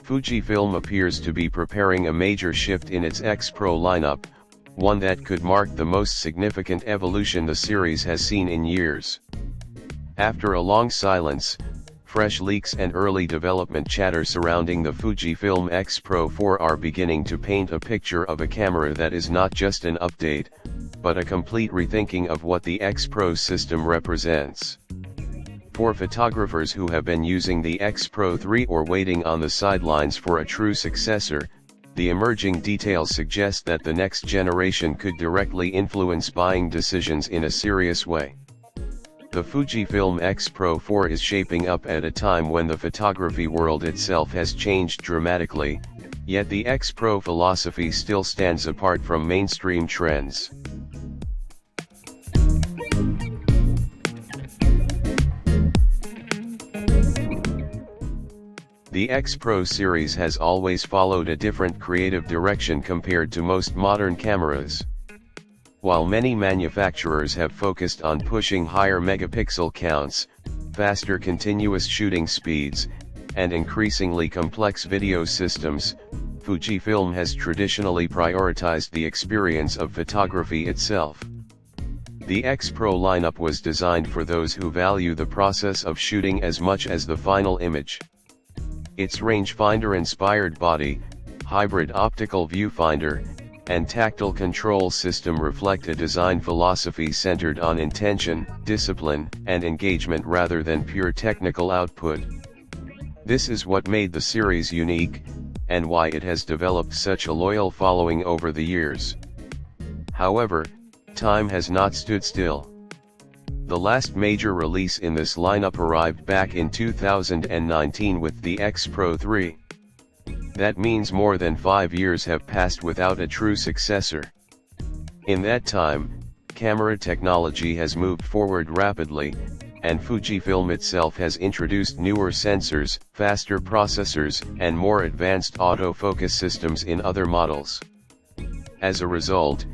Fujifilm appears to be preparing a major shift in its X-Pro lineup, one that could mark the most significant evolution the series has seen in years. After a long silence, fresh leaks and early development chatter surrounding the Fujifilm X-Pro 4 are beginning to paint a picture of a camera that is not just an update, but a complete rethinking of what the X-Pro system represents. For photographers who have been using the X-Pro 3 or waiting on the sidelines for a true successor, the emerging details suggest that the next generation could directly influence buying decisions in a serious way. The Fujifilm X-Pro 4 is shaping up at a time when the photography world itself has changed dramatically, yet the X-Pro philosophy still stands apart from mainstream trends. The X-Pro series has always followed a different creative direction compared to most modern cameras. While many manufacturers have focused on pushing higher megapixel counts, faster continuous shooting speeds, and increasingly complex video systems, Fujifilm has traditionally prioritized the experience of photography itself. The X-Pro lineup was designed for those who value the process of shooting as much as the final image. Its rangefinder-inspired body, hybrid optical viewfinder, and tactile control system reflect a design philosophy centered on intention, discipline, and engagement rather than pure technical output. This is what made the series unique, and why it has developed such a loyal following over the years. However, time has not stood still. The last major release in this lineup arrived back in 2019 with the X-Pro 3. That means more than 5 years have passed without a true successor. In that time, camera technology has moved forward rapidly, and Fujifilm itself has introduced newer sensors, faster processors, and more advanced autofocus systems in other models. As a result,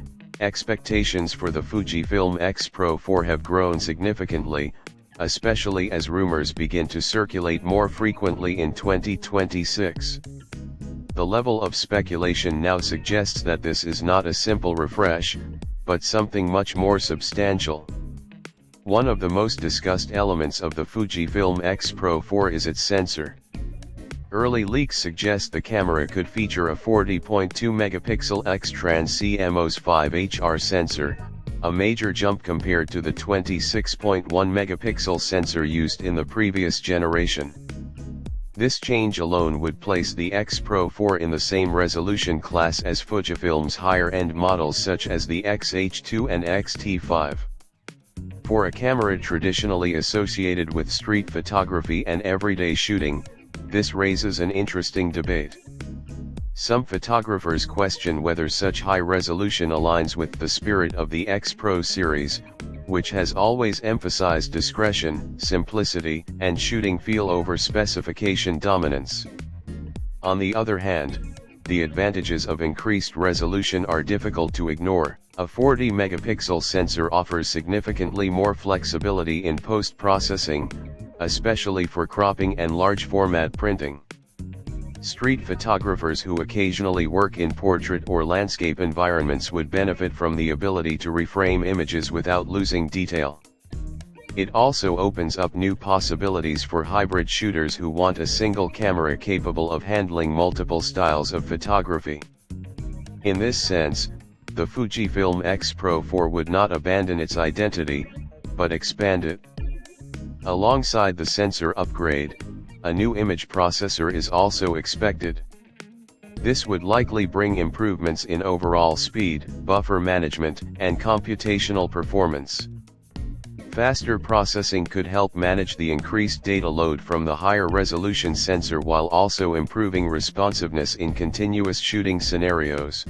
expectations for the Fujifilm X-Pro 4 have grown significantly, especially as rumors begin to circulate more frequently in 2026. The level of speculation now suggests that this is not a simple refresh, but something much more substantial. One of the most discussed elements of the Fujifilm X-Pro 4 is its sensor. Early leaks suggest the camera could feature a 40.2 megapixel X-Trans CMOS 5HR sensor, a major jump compared to the 26.1 megapixel sensor used in the previous generation. This change alone would place the X-Pro 4 in the same resolution class as Fujifilm's higher-end models such as the X-H2 and X-T5. For a camera traditionally associated with street photography and everyday shooting, this raises an interesting debate. Some photographers question whether such high resolution aligns with the spirit of the X-Pro series, which has always emphasized discretion, simplicity, and shooting feel over specification dominance. On the other hand, the advantages of increased resolution are difficult to ignore. A 40 megapixel sensor offers significantly more flexibility in post-processing, especially for cropping and large format printing. Street photographers who occasionally work in portrait or landscape environments would benefit from the ability to reframe images without losing detail. It also opens up new possibilities for hybrid shooters who want a single camera capable of handling multiple styles of photography. In this sense, the Fujifilm X-Pro 4 would not abandon its identity, but expand it. Alongside the sensor upgrade, a new image processor is also expected. This would likely bring improvements in overall speed, buffer management, and computational performance. Faster processing could help manage the increased data load from the higher resolution sensor while also improving responsiveness in continuous shooting scenarios.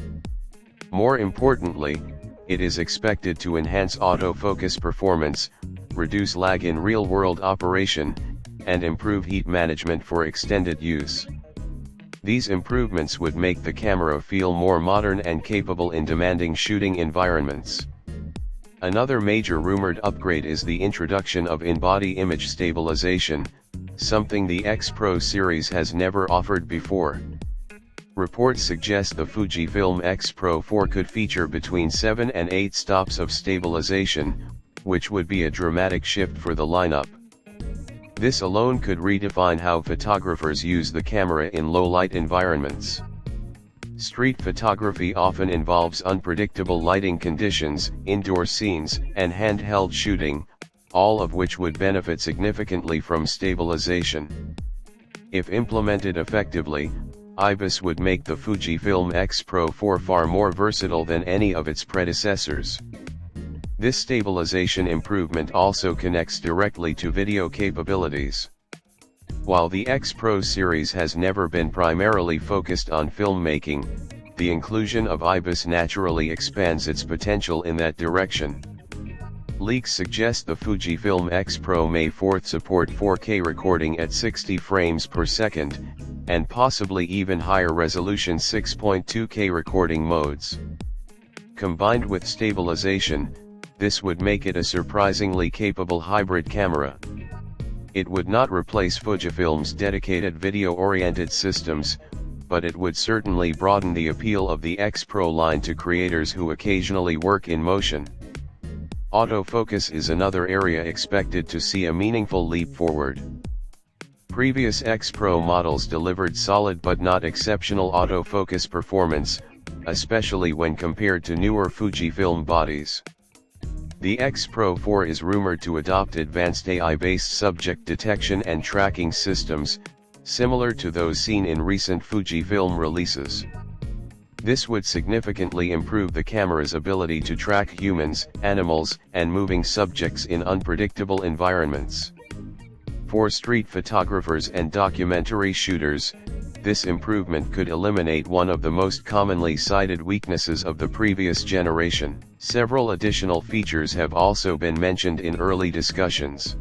More importantly, it is expected to enhance autofocus performance, reduce lag in real-world operation, and improve heat management for extended use. These improvements would make the camera feel more modern and capable in demanding shooting environments. Another major rumored upgrade is the introduction of in-body image stabilization, something the X-Pro series has never offered before. Reports suggest the Fujifilm X-Pro 4 could feature between 7 and 8 stops of stabilization, which would be a dramatic shift for the lineup. This alone could redefine how photographers use the camera in low-light environments. Street photography often involves unpredictable lighting conditions, indoor scenes, and handheld shooting, all of which would benefit significantly from stabilization. If implemented effectively, IBIS would make the Fujifilm X-Pro 4 far more versatile than any of its predecessors. This stabilization improvement also connects directly to video capabilities. While the X-Pro series has never been primarily focused on filmmaking, the inclusion of IBIS naturally expands its potential in that direction. Leaks suggest the Fujifilm X-Pro may 4 support 4K recording at 60 frames per second, and possibly even higher resolution 6.2K recording modes. Combined with stabilization, this would make it a surprisingly capable hybrid camera. It would not replace Fujifilm's dedicated video-oriented systems, but it would certainly broaden the appeal of the X-Pro line to creators who occasionally work in motion. Autofocus is another area expected to see a meaningful leap forward. Previous X-Pro models delivered solid but not exceptional autofocus performance, especially when compared to newer Fujifilm bodies. The X-Pro 4 is rumored to adopt advanced AI-based subject detection and tracking systems, similar to those seen in recent Fujifilm releases. This would significantly improve the camera's ability to track humans, animals, and moving subjects in unpredictable environments. For street photographers and documentary shooters, this improvement could eliminate one of the most commonly cited weaknesses of the previous generation. Several additional features have also been mentioned in early discussions.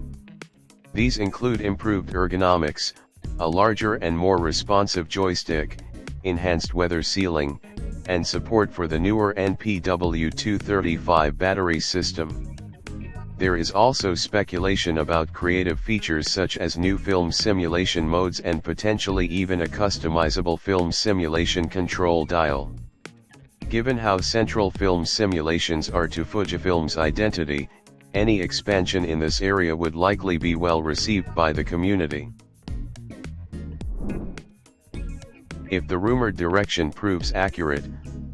These include improved ergonomics, a larger and more responsive joystick, enhanced weather sealing, and support for the newer NPW235 battery system. There is also speculation about creative features such as new film simulation modes and potentially even a customizable film simulation control dial. Given how central film simulations are to Fujifilm's identity, any expansion in this area would likely be well received by the community. If the rumored direction proves accurate,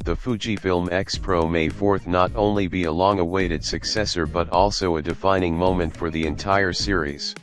the Fujifilm X-Pro may 4 not only be a long-awaited successor but also a defining moment for the entire series.